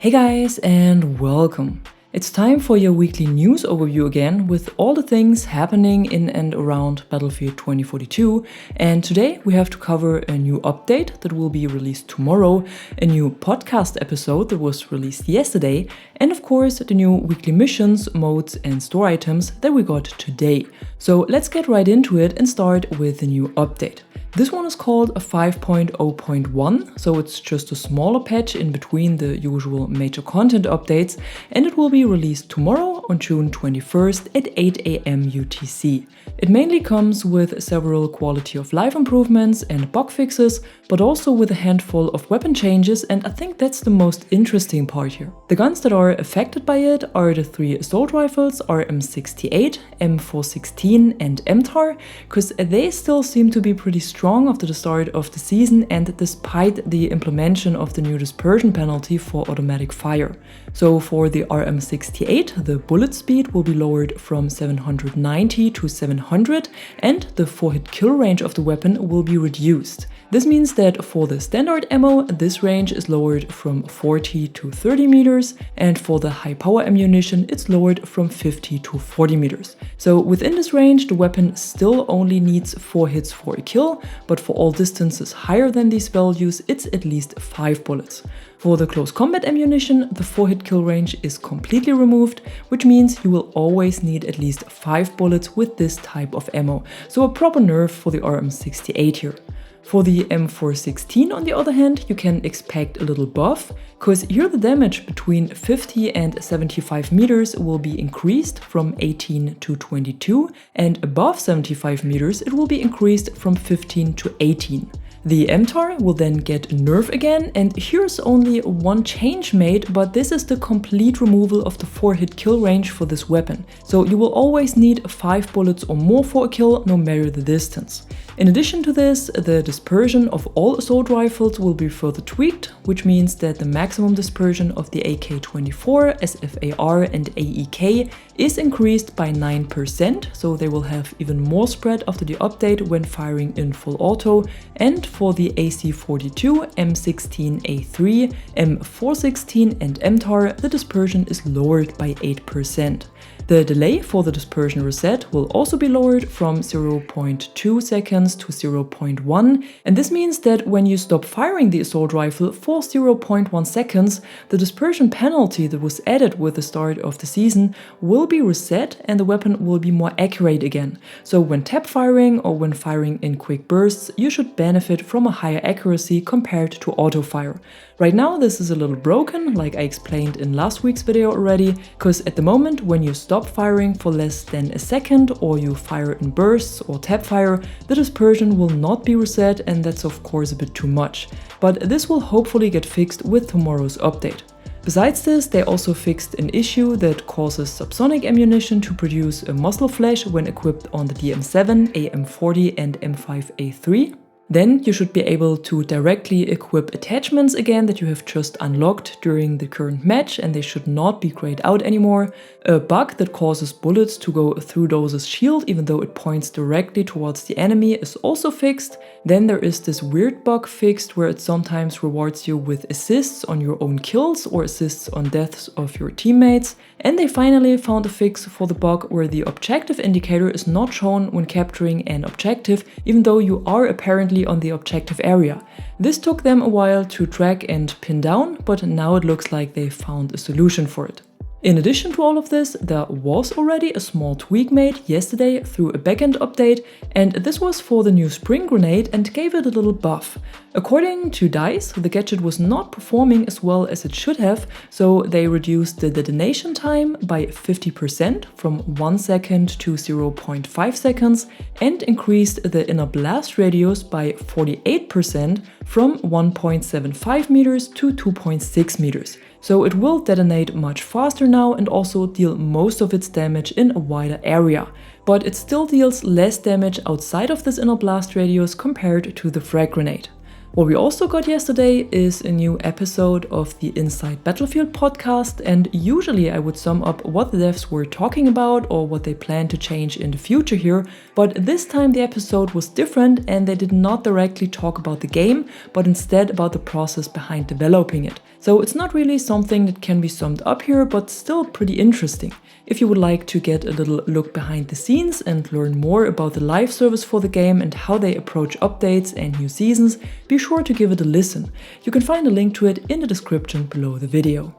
Hey guys, and welcome. It's time for your weekly news overview again with all the things happening in and around Battlefield 2042, and today we have to cover a new update that will be released tomorrow, a new podcast episode that was released yesterday, and of course the new weekly missions, modes and store items that we got today. So let's get right into it and start with the new update. This one is called a 5.0.1, so it's just a smaller patch in between the usual major content updates, and it will be released tomorrow on June 21st at 8 AM UTC. It mainly comes with several quality of life improvements and bug fixes, but also with a handful of weapon changes, and I think that's the most interesting part here. The guns that are affected by it are the three assault rifles RM68, M416 and MTAR, because they still seem to be pretty strong after the start of the season and despite the implementation of the new dispersion penalty for automatic fire. So for the RM68, the bullet speed will be lowered from 790 to 700 and the 4-hit kill range of the weapon will be reduced. This means that for the standard ammo, this range is lowered from 40 to 30 meters, and for the high power ammunition, it's lowered from 50 to 40 meters. So within this range, the weapon still only needs 4 hits for a kill, but for all distances higher than these values, it's at least 5 bullets. For the close combat ammunition, the 4-hit kill range is completely removed, which means you will always need at least 5 bullets with this type of ammo, so a proper nerf for the RM68 here. For the M416, on the other hand, you can expect a little buff, because here the damage between 50 and 75 meters will be increased from 18 to 22, and above 75 meters it will be increased from 15 to 18. The MTAR will then get a nerf again, and here's only one change made, but this is the complete removal of the 4-hit kill range for this weapon. So you will always need 5 bullets or more for a kill, no matter the distance. In addition to this, the dispersion of all assault rifles will be further tweaked, which means that the maximum dispersion of the AK-24, SFAR and AEK is increased by 9%, so they will have even more spread after the update when firing in full auto, and for the AC-42, M16A3, M416 and MTAR, the dispersion is lowered by 8%. The delay for the dispersion reset will also be lowered from 0.2 seconds to 0.1, and this means that when you stop firing the assault rifle for 0.1 seconds, the dispersion penalty that was added with the start of the season will be reset and the weapon will be more accurate again. So when tap firing or when firing in quick bursts, you should benefit from a higher accuracy compared to auto fire. Right now this is a little broken, like I explained in last week's video already, because at the moment when you stop firing for less than a second or you fire in bursts or tap fire, the dispersion will not be reset, and that's of course a bit too much. But this will hopefully get fixed with tomorrow's update. Besides this, they also fixed an issue that causes subsonic ammunition to produce a muzzle flash when equipped on the DM7, AM40 and M5A3. Then you should be able to directly equip attachments again that you have just unlocked during the current match, and they should not be grayed out anymore. A bug that causes bullets to go through Doze's shield even though it points directly towards the enemy is also fixed. Then there is this weird bug fixed where it sometimes rewards you with assists on your own kills or assists on deaths of your teammates. And they finally found a fix for the bug where the objective indicator is not shown when capturing an objective, even though you are apparently on the objective area. This took them a while to track and pin down, but now it looks like they found a solution for it. In addition to all of this, there was already a small tweak made yesterday through a backend update, and this was for the new spring grenade and gave it a little buff. According to DICE, the gadget was not performing as well as it should have, so they reduced the detonation time by 50% from 1 second to 0.5 seconds and increased the inner blast radius by 48% from 1.75 meters to 2.6 meters. So it will detonate much faster now and also deal most of its damage in a wider area. But it still deals less damage outside of this inner blast radius compared to the frag grenade. What we also got yesterday is a new episode of the Inside Battlefield podcast, and usually I would sum up what the devs were talking about or what they plan to change in the future here, but this time the episode was different and they did not directly talk about the game, but instead about the process behind developing it. So it's not really something that can be summed up here, but still pretty interesting. If you would like to get a little look behind the scenes and learn more about the live service for the game and how they approach updates and new seasons, be sure to give it a listen. You can find a link to it in the description below the video.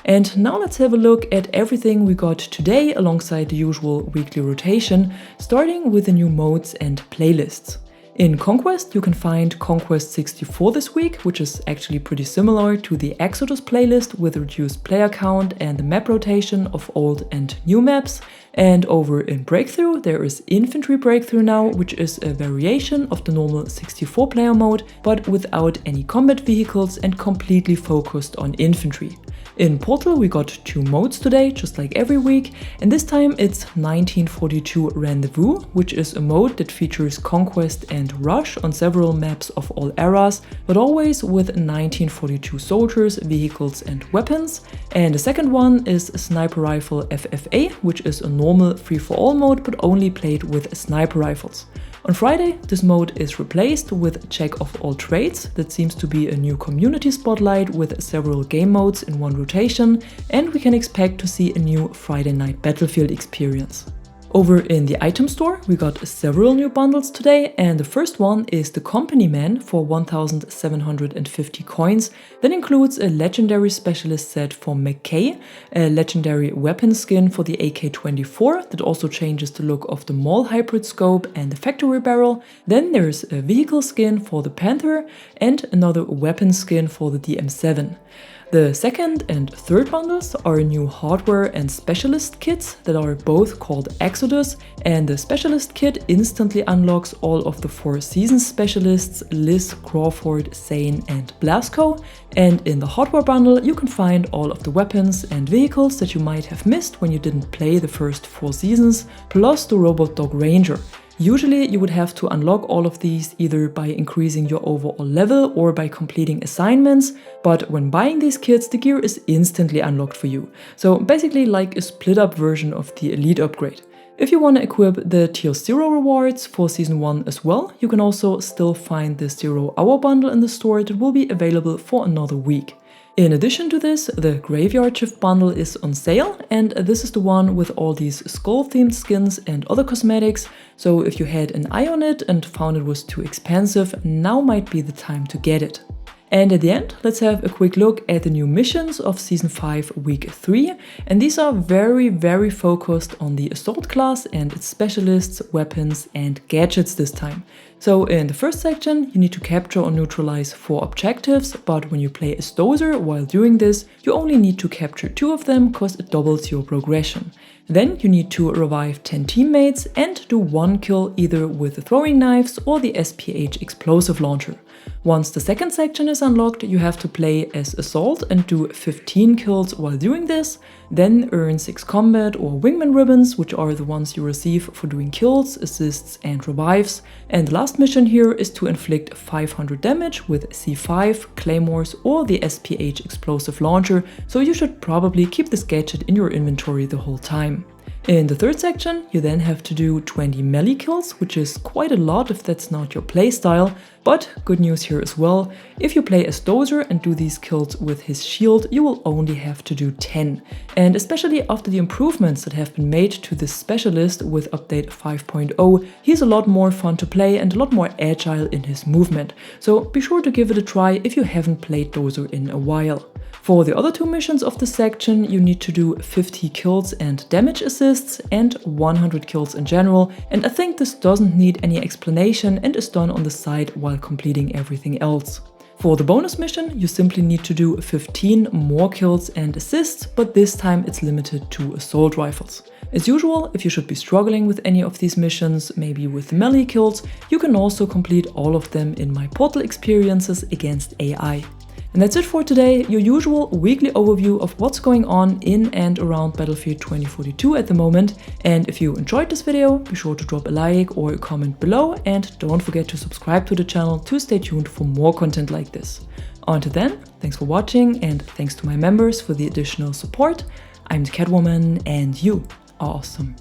And now let's have a look at everything we got today alongside the usual weekly rotation, starting with the new modes and playlists. In Conquest, you can find Conquest 64 this week, which is actually pretty similar to the Exodus playlist with reduced player count and the map rotation of old and new maps. And over in Breakthrough, there is Infantry Breakthrough now, which is a variation of the normal 64-player mode, but without any combat vehicles and completely focused on infantry. In Portal, we got 2 modes today, just like every week, and this time it's 1942 Rendezvous, which is a mode that features Conquest and Rush on several maps of all eras, but always with 1942 soldiers, vehicles and weapons. And the second one is Sniper Rifle FFA, which is a normal free-for-all mode, but only played with sniper rifles. On Friday, this mode is replaced with Check of All Trades. That seems to be a new community spotlight with several game modes in one rotation, and we can expect to see a new Friday Night Battlefield experience. Over in the item store, we got several new bundles today, and the first one is the Company Man for 1,750 coins. That includes a legendary specialist set for McKay, a legendary weapon skin for the AK-24 that also changes the look of the Maul hybrid scope and the factory barrel. Then there's a vehicle skin for the Panther and another weapon skin for the DM7. The second and third bundles are new hardware and specialist kits that are both called Exodus, and the specialist kit instantly unlocks all of the 4 season specialists Liz, Crawford, Zane and Blasco. And in the hardware bundle you can find all of the weapons and vehicles that you might have missed when you didn't play the first 4 seasons, plus the Robot Dog Ranger. Usually you would have to unlock all of these either by increasing your overall level or by completing assignments, but when buying these kits the gear is instantly unlocked for you. So basically like a split up version of the Elite upgrade. If you want to equip the Tier 0 rewards for Season 1 as well, you can also still find the 0 hour bundle in the store that will be available for another week. In addition to this, the Graveyard Shift bundle is on sale, and this is the one with all these skull-themed skins and other cosmetics, so if you had an eye on it and found it was too expensive, now might be the time to get it. And at the end, let's have a quick look at the new missions of Season 5 Week 3, and these are very focused on the Assault class and its specialists, weapons and gadgets this time. So in the first section, you need to capture or neutralize 4 objectives, but when you play as Dozer while doing this, you only need to capture 2 of them because it doubles your progression. Then you need to revive 10 teammates and do 1 kill either with the throwing knives or the SPH explosive launcher. Once the second section is unlocked, you have to play as Assault and do 15 kills while doing this, then earn 6 combat or wingman ribbons, which are the ones you receive for doing kills, assists and revives. And the last mission here is to inflict 500 damage with C5, claymores or the SPH explosive launcher, so you should probably keep this gadget in your inventory the whole time. In the third section, you then have to do 20 melee kills, which is quite a lot if that's not your playstyle, but good news here as well. If you play as Dozer and do these kills with his shield, you will only have to do 10. And especially after the improvements that have been made to this specialist with update 5.0, he's a lot more fun to play and a lot more agile in his movement. So be sure to give it a try if you haven't played Dozer in a while. For the other 2 missions of this section, you need to do 50 kills and damage assists and 100 kills in general, and I think this doesn't need any explanation and is done on the side while completing everything else. For the bonus mission, you simply need to do 15 more kills and assists, but this time it's limited to assault rifles. As usual, if you should be struggling with any of these missions, maybe with melee kills, you can also complete all of them in my Portal experiences against AI. And that's it for today, your usual weekly overview of what's going on in and around Battlefield 2042 at the moment. And if you enjoyed this video, be sure to drop a like or a comment below, and don't forget to subscribe to the channel to stay tuned for more content like this. Until then, thanks for watching and thanks to my members for the additional support. I'm the Catwoman and you are awesome.